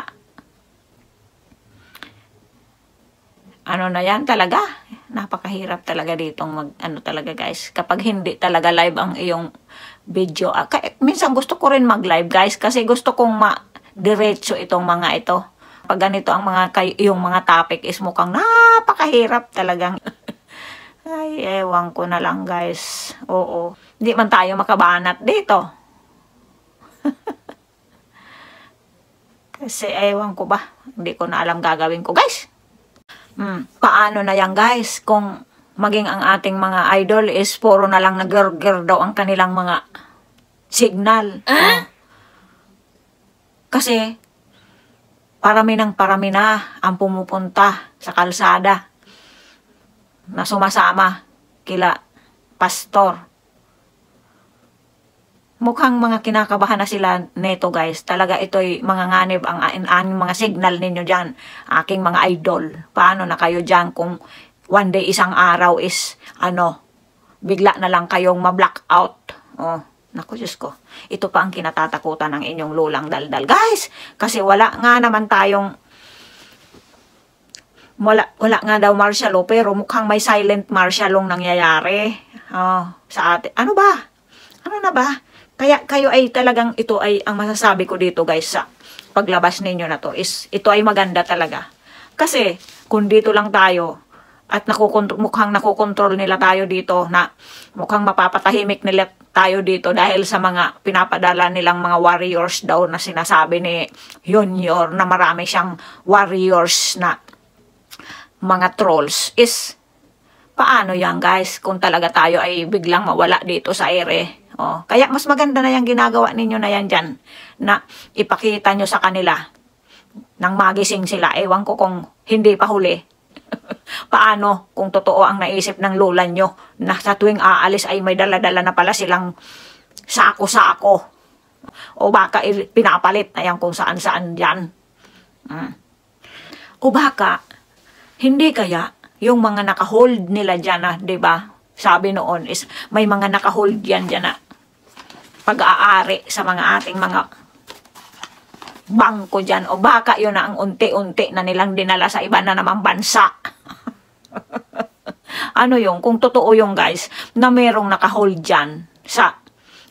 Speaker 1: ano na yan talaga. Napakahirap talaga ditong talaga guys. Kapag hindi talaga live ang iyong video. Minsan gusto ko rin mag-live guys kasi gusto kong diretso itong mga ito. Pag ganito ang yung mga topic is mukhang napakahirap talagang. Ay, ewan ko na lang guys. Oo. Hindi man tayo makabanat dito. Kasi ewan ko ba. Hindi ko na alam gagawin ko guys. Paano na yan guys kung maging ang ating mga idol is puro na lang nag-ger daw ang kanilang mga signal. Kasi parami na ang pumupunta sa kalsada na sumasama kila pastor. Mukhang mga kinakabahan na sila neto guys. Talaga ito'y mga nganib ang mga signal ninyo dyan. Aking mga idol. Paano na kayo dyan kung one day isang araw is bigla na lang kayong ma-blackout. Oh, naku Diyos ko. Ito pa ang kinatatakutan ng inyong lulang daldal guys. Kasi wala nga naman tayong wala nga daw martial law, pero mukhang may silent martial law nangyayari. Sa atin. Ano ba? Ano na ba? Kaya kayo ay talagang ito ay ang masasabi ko dito guys sa paglabas ninyo na to is ito ay maganda talaga. Kasi kung dito lang tayo at mukhang nakokontrol nila tayo dito, na mukhang mapapatahimik nila tayo dito dahil sa mga pinapadala nilang mga warriors daw na sinasabi ni Junior na marami siyang warriors na mga trolls, is paano yan guys kung talaga tayo ay biglang mawala dito sa ere. Kaya mas maganda na yung ginagawa ninyo na yan dyan, na ipakita nyo sa kanila nang magising sila. Ewan ko kung hindi pa huli. Paano kung totoo ang naisip ng lola nyo na sa tuwing aalis ay may dala-dala na pala silang sako-sako, o baka pinapalit na yan kung saan-saan dyan. O baka hindi kaya yung mga nakahold nila dyan na, diba? Sabi noon is may mga nakahold yan dyan na pag-aari sa mga ating mga bangko dyan. O baka yun na ang unti-unti na nilang dinala sa iba na namang bansa. Ano yung kung totoo yung guys na merong nakahold dyan sa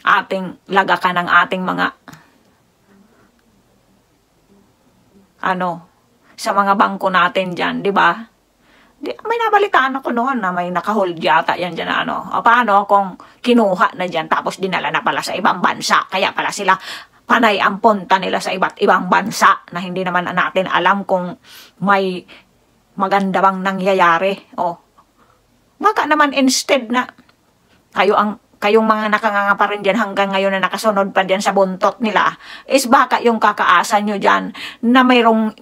Speaker 1: ating lagakan ng ating mga sa mga bangko natin dyan, di ba? May nabalitaan ako noon na may nakahold yata yan dyan na paano kung kinuha na dyan tapos dinala na pala sa ibang bansa. Kaya pala sila panay ang punta nila sa iba't ibang bansa na hindi naman natin alam kung may maganda bang nangyayari? O, baka naman instead na kayong mga nakanganga pa rin dyan hanggang ngayon na nakasunod pa dyan sa buntot nila, is baka yung kakaasa nyo dyan na mayroong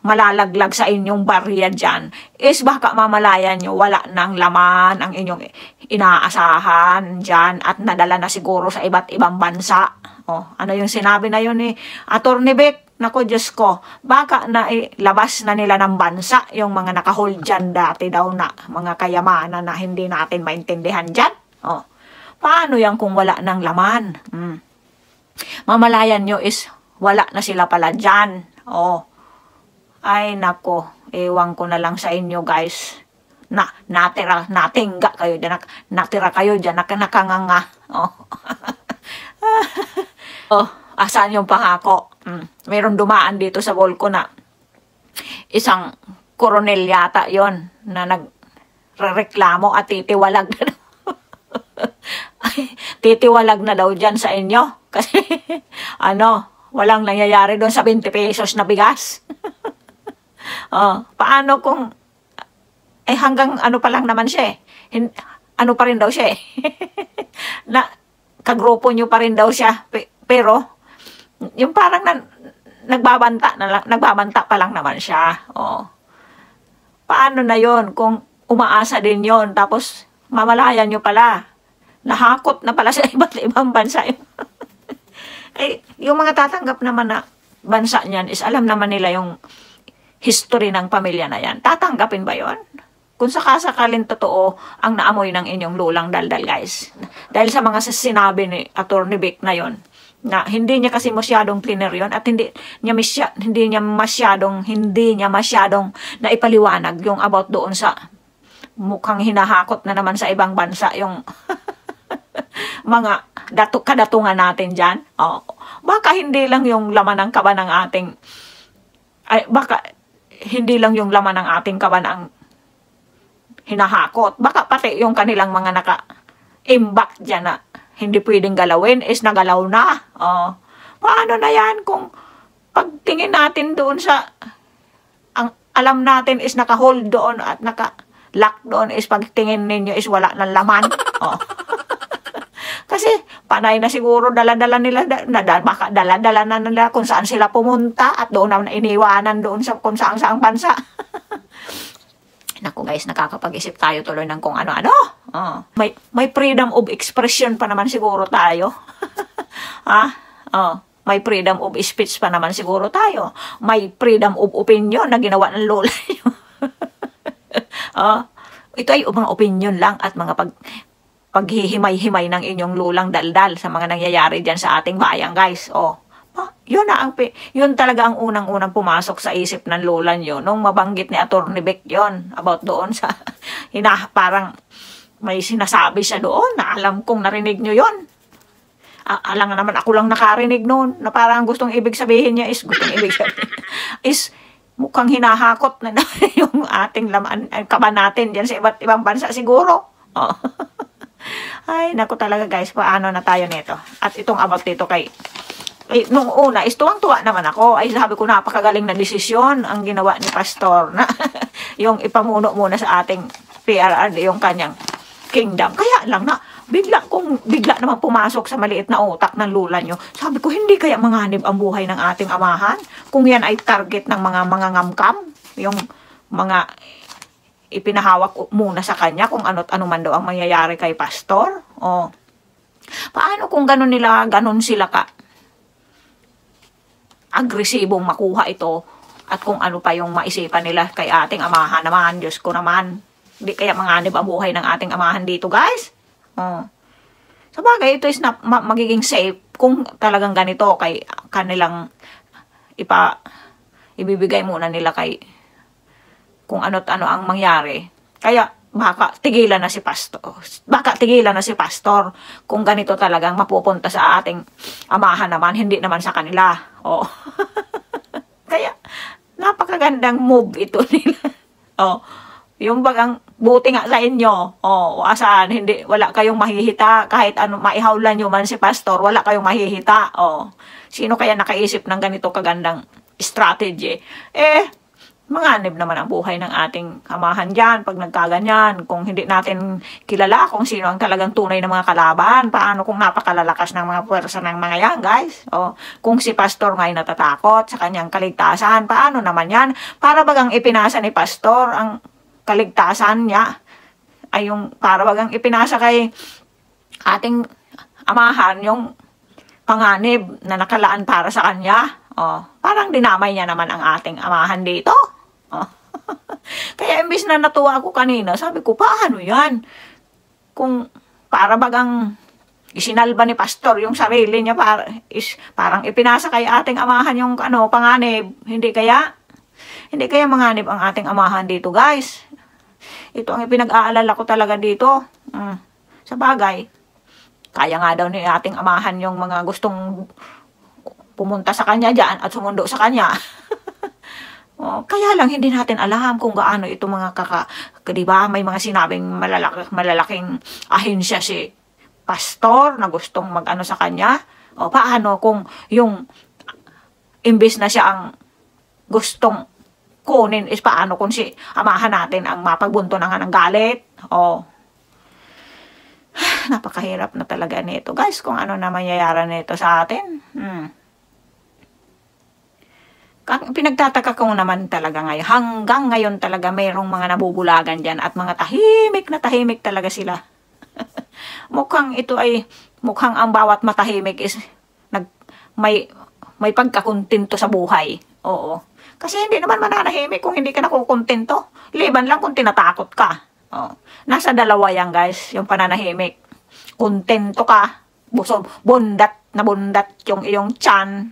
Speaker 1: malalaglag sa inyong barya dyan, is baka mamalayan nyo wala ng laman ang inyong inaasahan dyan at nadala na siguro sa iba't ibang bansa. O, ano yung sinabi na yun ni Atty. Vic? Naku, Diyos ko, baka na labas na nila ng bansa yung mga nakahold dyan dati daw na mga kayamanan na hindi natin maintindihan dyan. Oh, paano yan kung wala ng laman? Mamalayan nyo is wala na sila pala dyan. Oh, ay nako, ewan ko na lang sa inyo guys. Natingga kayo dyan, natira kayo dyan, nakanganga. Oh. Oh, asan yung pangako? Mayroon dumaan dito sa Volco na isang koronel yata yon na nagreklamo at titiwalag na titiwalag na daw dyan sa inyo kasi walang nangyayari doon sa 20 pesos na bigas. Paano kung hanggang pa lang naman siya pa rin daw siya na kagrupo nyo pa rin daw siya pero yung parang nagbabanta pa lang naman siya. Paano na yon kung umaasa din yon tapos mamalayan nyo pala nahakot na pala sa iba't ibang bansa. Yung mga tatanggap naman na bansa niyan is alam naman nila yung history ng pamilya na yan. Tatanggapin ba yon? Kung sakasakalin totoo ang naamoy ng inyong lulang daldal guys. Dahil sa mga sinabi ni Atty. Vic na yon, na hindi niya kasi masyadong cleaner yon at hindi niya masyadong naipaliwanag yung about doon sa mukhang hinahakot na naman sa ibang bansa yung mga kadatungan natin dyan. Baka hindi lang yung laman ng kaban ng ating baka hindi lang yung laman ng ating kaban ang hinahakot. Baka pati yung kanilang mga naka-imbak dyan na hindi pwedeng galawin is nagalaw na. Paano na yan kung pagtingin natin doon sa ang alam natin is naka-hold doon at naka-lock doon is pagtingin ninyo is wala ng laman. Kasi panay na siguro dala-dala nila baka dala-dala na nila kung saan sila pumunta at doon na iniwanan doon sa kung saan bansa. Naku guys, nakakapag-isip tayo tuloy ng kung ano-ano. May freedom of expression pa naman siguro tayo. May freedom of speech pa naman siguro tayo. May freedom of opinion na ginawa ng lola nyo. Ito ay mga opinion lang at mga paghihimay-himay ng inyong lulang daldal sa mga nangyayari dyan sa ating bayan guys. Yun talaga ang unang-unang pumasok sa isip ng lola nyo nung mabanggit ni Atty. Vic yon about doon sa parang may sinasabi siya doon na alam kong narinig nyo yon. Alam nga naman ako lang nakarinig noon na parang gustong ibig sabihin niya is mukhang hinahakot na yung ating laman kaban natin dyan sa iba't ibang bansa siguro. Ay naku talaga guys, paano na tayo nito at itong about dito kay nung una, tuwang-tuwa naman ako. Ay, sabi ko, napakagaling na desisyon ang ginawa ni Pastor na yung ipamuno muna sa ating PRRD, yung kanyang kingdom. Kaya lang na, bigla naman pumasok sa maliit na utak ng lula nyo. Sabi ko, hindi kaya manganib ang buhay ng ating amahan? Kung yan ay target ng mga ngamkam, yung mga ipinahawak muna sa kanya, kung ano't ano man daw ang mangyayari kay Pastor. Paano kung ganon sila agresibong makuha ito at kung ano pa yung maisipan nila kay ating amahan naman. Diyos ko naman, hindi kaya manganib ang buhay ng ating amahan dito guys. Sabagay ito is magiging safe kung talagang ganito kay kanilang ibibigay muna nila kay kung ano't ano ang mangyari. Kaya baka tigilan na si Pastor kung ganito talagang mapupunta sa ating amahan naman, hindi naman sa kanila. Kaya napakagandang move ito nila. Yung bagang buti nga sa inyo. Asan wala kayong mahihita kahit ano maihawlan nyo man si Pastor, wala kayong mahihita. Sino kaya nakaisip ng ganito kagandang strategy? Manganib naman ang buhay ng ating amahan dyan pag nagkaganyan. Kung hindi natin kilala kung sino ang talagang tunay na mga kalaban, paano kung napakalalakas ng mga puwersa ng mga yan, guys? O, kung si pastor nga'y natatakot sa kanyang kaligtasan, paano naman yan? Para bagang ipinasa ni pastor ang kaligtasan niya, ay yung para bagang ipinasa kay ating amahan yung panganib na nakalaan para sa kanya. O, parang dinamay niya naman ang ating amahan dito. Kaya imbis na natuwa ako kanina, sabi ko, paano yan? Kung para bagang isinalba ni pastor yung sarili niya, parang ipinasa kay ating amahan yung panganib. Hindi kaya manganib ang ating amahan dito, guys. Ito ang ipinag-aalala ko talaga dito. Sa bagay, kaya nga daw ni ating amahan yung mga gustong pumunta sa kanya dyan at sumundo sa kanya. Kaya lang hindi natin alam kung gaano ito mga diba, may mga sinabing malalaking ahensya si pastor na gustong mag-ano sa kanya. Paano kung yung imbis na siya ang gustong kunin is paano kung si amahan natin ang mapagbuntunan ng galit. Napakahirap na talaga nito, guys, kung ano na mangyayari nito sa atin. Pinagtataka ko naman talaga ngayon, hanggang ngayon talaga mayroong mga nabubulagan dyan at mga tahimik talaga sila. Mukhang ang bawat matahimik is may pagkakontento sa buhay. Oo. Kasi hindi naman mananahimik kung hindi ka nakukontento. Liban lang kung tinatakot ka. Nasa dalawa yan, guys, yung pananahimik. Kontento ka, bundat yung iyong tiyan.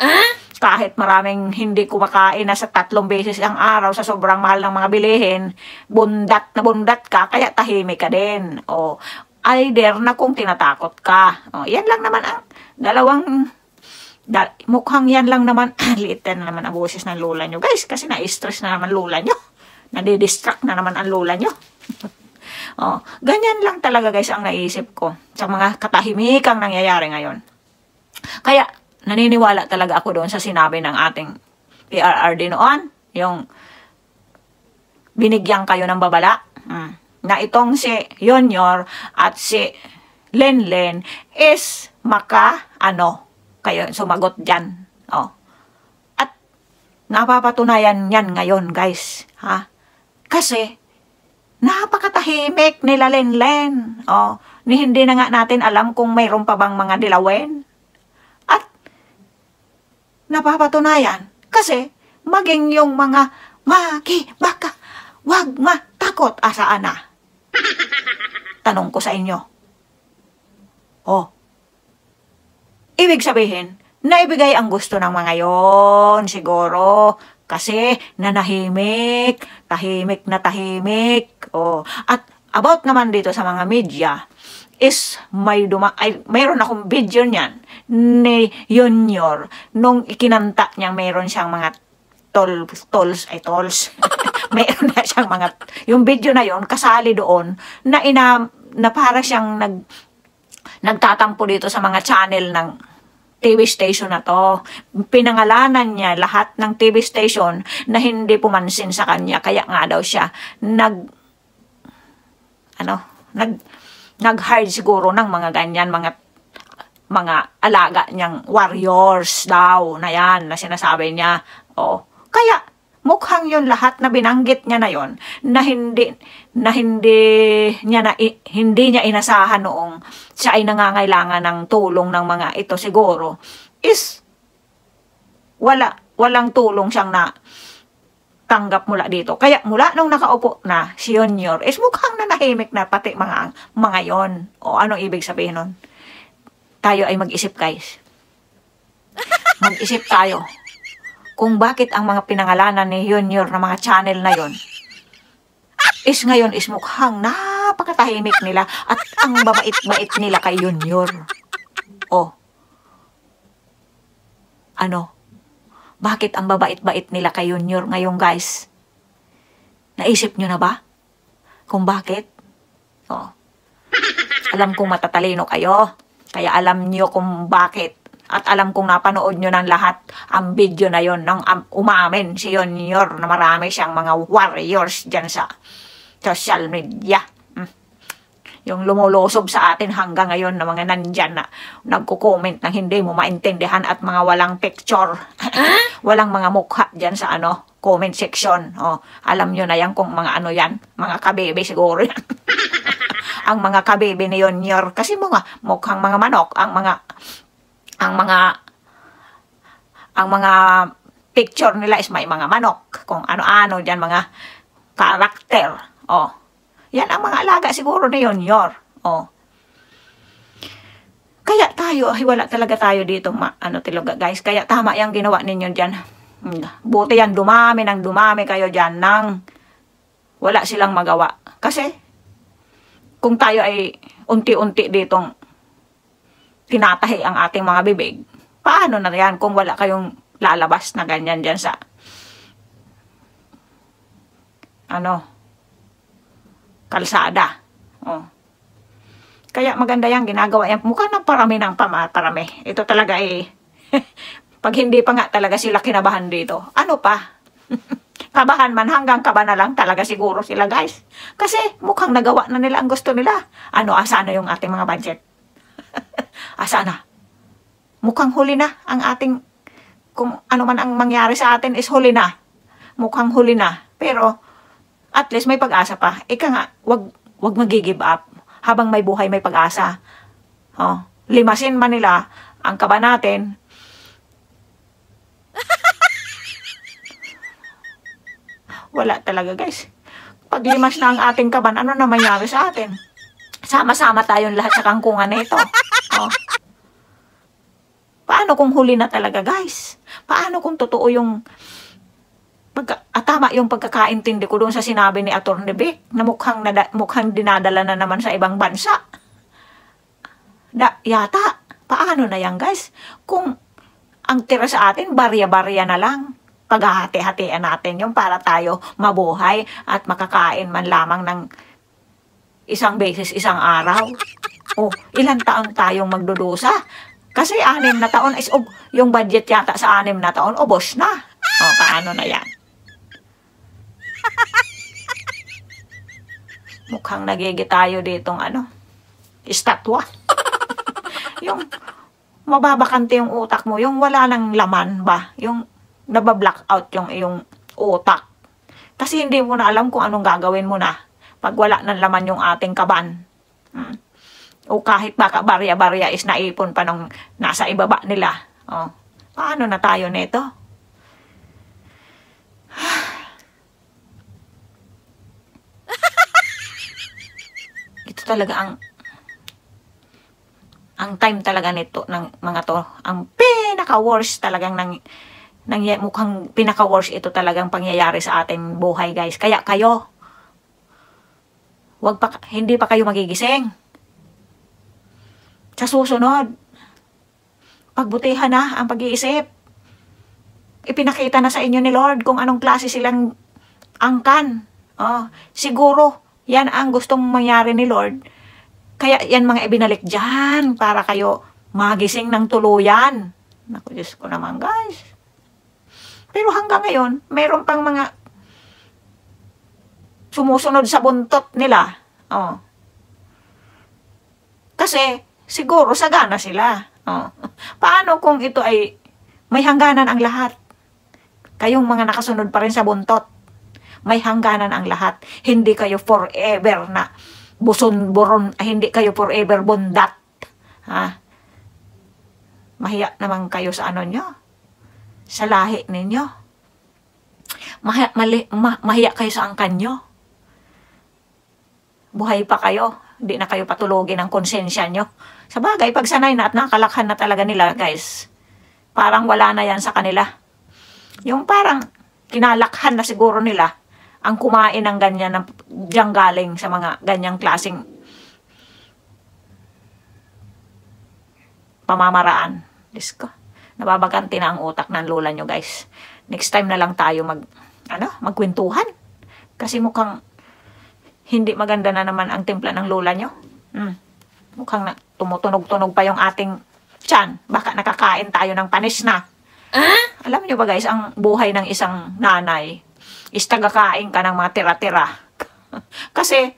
Speaker 1: Kahit maraming hindi kumakain na sa 3 beses ang araw sa sobrang mahal ng mga bilihin, bundat ka, kaya tahimik ka din. Either na kung tinatakot ka. Yan lang naman ang dalawang, mukhang yan lang naman, liit na naman ang boses ng lola nyo, guys, kasi na-stress na naman lola nyo. Nadidistract na naman ang lola nyo. Ganyan lang talaga, guys, ang naisip ko sa mga katahimikang nangyayari ngayon. Kaya, naniniwala talaga ako doon sa sinabi ng ating PRRD noon, yung binigyan kayo ng babala, na itong si Yonyor at si Lenlen is kayo sumagot dyan. At napapatunayan yan ngayon, guys. Kasi, napakatahimik nila Lenlen. Hindi na nga natin alam kung mayroon pa bang mga dilawen. Napapatunayan kasi maging yung mga baka wag matakot asaan na. Tanong ko sa inyo. Ibig sabihin, naibigay ang gusto ng mga yon siguro kasi tahimik na tahimik. At about naman dito sa mga media, is mayroon akong video niyan ni Yonyor nung ikinanta niya, mayroon siyang mga tolls. Mayroon na siyang yung video na yon kasali doon na para siyang nagtatampo dito sa mga channel ng TV station na to. Pinangalanan niya lahat ng TV station na hindi pumansin sa kanya, kaya nga daw siya nag-hire siguro ng mga ganyan, mga alaga niyang warriors daw na yan, na sinasabi niya. Kaya, mukhang yun lahat na binanggit niya na yon na hindi niya inasahan noong siya ay nangangailangan ng tulong ng mga ito siguro, is walang tulong siyang tanggap mula dito. Kaya mula nung nakaupo na si Yonyor, is mukhang nanahimik na pati mga yon. Anong ibig sabihin nun? Tayo ay mag-isip, guys. Mag-isip tayo kung bakit ang mga pinangalanan ni Yonyor na mga channel na yon is ngayon is mukhang napakatahimik nila at ang babait-bait nila kay Yonyor. Bakit ang babait-bait nila kay Yonyor ngayon, guys? Naisip nyo na ba? Kung bakit? Alam kong matatalino kayo. Kaya alam nyo kung bakit At alam kong napanood nyo ng lahat ang video na yon nang umamin si Junior na marami siyang mga warriors dyan sa social media. Yung lumulusob sa atin hanggang ngayon na mga nandyan na nagko-comment na hindi mo maintindihan at mga walang picture. Walang mga mukha dyan sa comment section. Alam nyo na yan kung mga yan. Mga kabebe siguro yan. Ang mga kabebe ni Junior. Kasi mukhang mga manok. Ang mga picture nila is may mga manok. Kung ano-ano dyan, mga karakter. Yan ang mga alaga siguro ni Junior. Kaya tayo, wala talaga tayo dito, tiloga guys. Kaya tama yung ginawa ninyo dyan. Buti yan, dumami kayo dyan nang wala silang magawa. Kasi, kung tayo ay unti-unti ditong tinatahi ang ating mga bibig, paano na yan kung wala kayong lalabas na ganyan dyan sa kalsada. Kaya maganda yan, ginagawa yan. Mukha ng parami ng parami. Ito talaga pag hindi pa nga talaga sila kinabahan dito, ano pa? Kabahan man, hanggang kaba na lang talaga siguro sila guys. Kasi mukhang nagawa na nila ang gusto nila. Asa na yung ating mga budget? Asa na? Mukhang huli na ang ating, kung ano man ang mangyari sa atin is huli na. Mukhang huli na. Pero, at least may pag-asa pa. Ika nga, wag mag-give up. Habang may buhay, may pag-asa. Limasin man nila ang kaba natin. Wala talaga guys. Pag limas na ang ating kaban, ano na mangyari sa atin? Sama-sama tayong lahat sa kangkungan na ito. Paano kung huli na talaga guys? Paano kung totoo yung tama yung pagkakaintindi ko doon sa sinabi ni Atty. Vic na mukhang dinadala na naman sa ibang bansa. Yata, paano na yan guys? Kung ang tira sa atin, barya-barya na lang. Paghahati-hatian natin yung para tayo mabuhay at makakain man lamang ng isang beses, isang araw. Ilang taon tayong magdudusa? Kasi 6 na taon, yung budget yata sa 6 na taon, ubos na. Paano na yan? Mukhang nagigi tayo ditong estatwa. Yung mababakante yung utak mo, yung wala nang laman ba? Yung nabablock out yung iyong utak. Kasi hindi mo na alam kung anong gagawin mo na pag wala nang laman yung ating kaban. O kahit baka barya-barya is naipon pa nung nasa ibaba nila. Paano na tayo nito? Ito talaga ang time talaga nito ng mga to. Ang pinaka-worst talagang mukhang pinaka-worst ito talagang pangyayari sa ating buhay guys. Kaya kayo, hindi pa kayo magigising. Sa susunod, pagbutihan na ang pag-iisip. Ipinakita na sa inyo ni Lord kung anong klase silang angkan. Siguro, yan ang gustong mangyari ni Lord. Kaya yan mga ibinalik dyan para kayo magising ng tuluyan. Naku, Diyos ko naman guys. Pero hanggang ngayon, mayroon pang mga sumusunod sa buntot nila. Kasi, siguro, sagana sila. Paano kung ito ay may hangganan ang lahat? Kayong mga nakasunod pa rin sa buntot. May hangganan ang lahat. Hindi kayo forever na buson-buron. Hindi kayo forever bundat. Mahiya naman kayo sa nyo. Sa lahi ninyo. Mahiya kayo sa angkan nyo. Buhay pa kayo. Hindi na kayo patulogin ang konsensya nyo. Sa bagay, pag sanay na at nakalakhan na talaga nila, guys, parang wala na yan sa kanila. Yung parang kinalakhan na siguro nila ang kumain ng ganyan, ng diyang galing sa mga ganyang klaseng pamamaraan. Diyos ko. Nababaganti na ang utak ng lola nyo, guys. Next time na lang tayo magkwentuhan. Kasi mukhang hindi maganda na naman ang timpla ng lola nyo. Mukhang tumutunog-tunog pa yung ating tiyan. Baka nakakain tayo ng panis na. Alam niyo ba guys, ang buhay ng isang nanay is tagakain ka ng mga tira-tira. Kasi,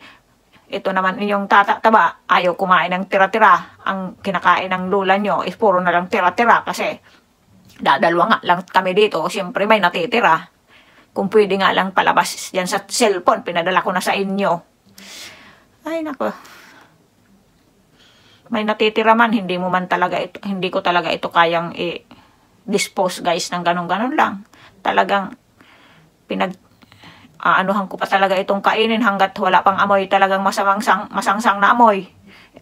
Speaker 1: ito naman yung taba, ayaw kumain ng tira-tira. Ang kinakain ng lula nyo is puro na lang tira-tira kasi dadalwa nga lang kami dito. Siyempre may natitira. Kung pwede nga lang palabas yan sa cellphone, pinadala ko na sa inyo. Ay nako. May natitira man, hindi ko talaga ito kayang dispose guys ng ganun-ganun lang. Talagang anuhan ko pa talaga itong kainin hanggat wala pang amoy, talagang masangsang na amoy.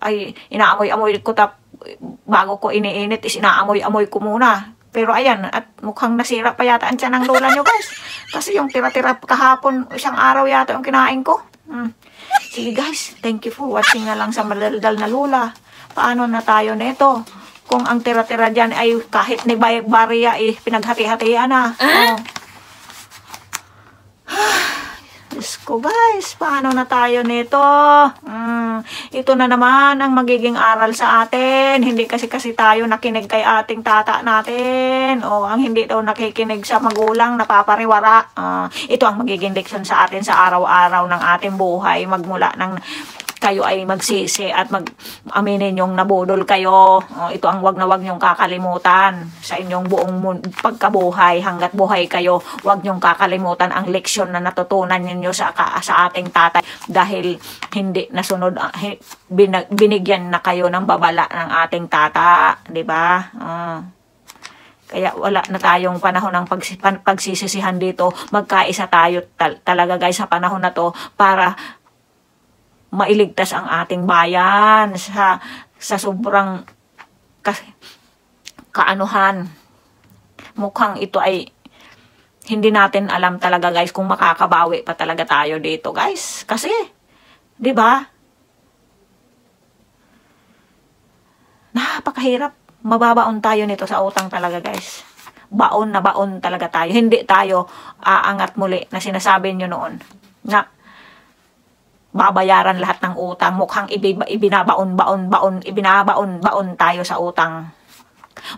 Speaker 1: Ay, inaamoy-amoy ko bago ko iniinit is inaamoy-amoy ko muna. Pero ayan, at mukhang nasira pa yata ang tiyan ng lola nyo guys. Kasi yung tira-tira kahapon, isang araw yata yung kinain ko. Sige guys, thank you for watching na lang sa madaldal na lola. Paano na tayo nito? Kung ang tira-tira dyan ay kahit ni Baria pinaghati-hatian na. Diyos ko guys, paano na tayo nito? Ito na naman ang magiging aral sa atin. Hindi kasi tayo nakinig kay ating tata natin. O ang hindi daw nakikinig sa magulang, napapariwara. Ito ang magiging leksyon sa atin sa araw-araw ng ating buhay. Magmula ng kayo ay magsisi at mag-aminin yung nabudol kayo. Ito ang wag na wag nyong kakalimutan sa inyong buong pagkabuhay. Hanggat buhay kayo, wag nyong kakalimutan ang leksyon na natutunan ninyo sa ating tatay. Dahil hindi nasunod, binigyan na kayo ng babala ng ating tata. Diba? Kaya wala na tayong panahon ng pagsisisihan dito. Magkaisa tayo talaga guys sa panahon na to para mailigtas ang ating bayan sa sobrang kaanuhan. Mukhang ito ay hindi natin alam talaga guys kung makakabawi pa talaga tayo dito guys. Kasi, di ba? Napakahirap. Mababaon tayo nito sa utang talaga guys. Baon na baon talaga tayo. Hindi tayo aangat muli na sinasabi nyo noon na babayaran lahat ng utang. Mukhang ibinabaon tayo sa utang.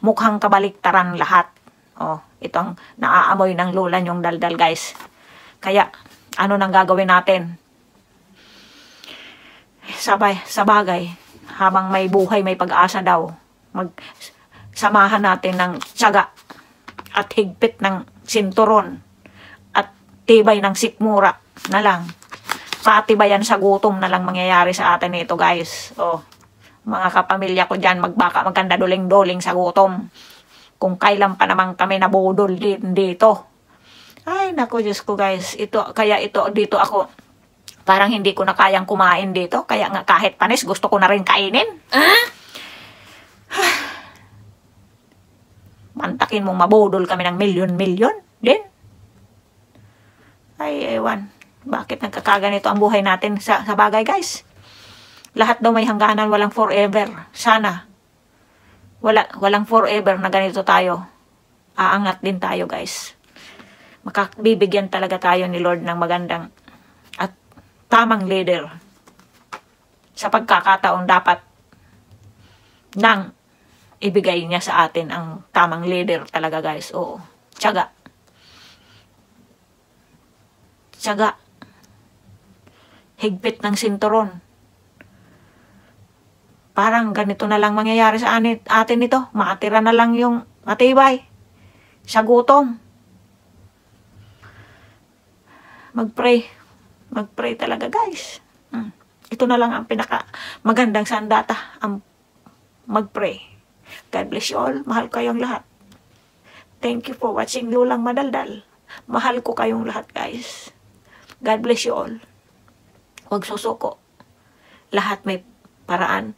Speaker 1: Mukhang kabaliktaran lahat. Ito ang naaamoy ng lola nyong daldal guys. Kaya, ano nang gagawin natin? Sa bagay, habang may buhay, may pag-asa daw. Samahan natin ng tiyaga at higpit ng sinturon at tibay ng sikmura na lang. Patibayan sa gutom na lang mangyayari sa atin ito guys. Mga kapamilya ko dyan, magkanda duling-duling sa gutom. Kung kailan pa naman kami nabudol dito. Ay, naku, Diyos ko guys. Kaya dito ako, parang hindi ko na kayang kumain dito. Kaya nga kahit panis, gusto ko na rin kainin. Mantakin mong mabudol kami ng milyon-milyon din. Ay, ewan. Bakit nagkakaganito ang buhay natin sa bagay guys? Lahat daw may hangganan, walang forever. Sana. Walang forever na ganito tayo. Aangat din tayo guys. Makabibigyan talaga tayo ni Lord ng magandang at tamang leader. Sa pagkakataon dapat nang ibigay niya sa atin ang tamang leader talaga guys. Oo. Tiyaga. Tiyaga. Higpit ng sinturon. Parang ganito na lang mangyayari sa atin ito. Matira na lang yung matibay sa gutom. Mag-pray. Mag-pray talaga guys. Ito na lang ang pinaka magandang sandata. Ang mag-pray. God bless you all. Mahal kayong lahat. Thank you for watching Lulang Madaldal. Mahal ko kayong lahat guys. God bless you all. Huwag susuko. Lahat may paraan,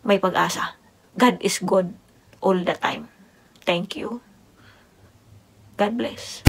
Speaker 1: may pag-asa. God is good all the time. Thank you. God bless.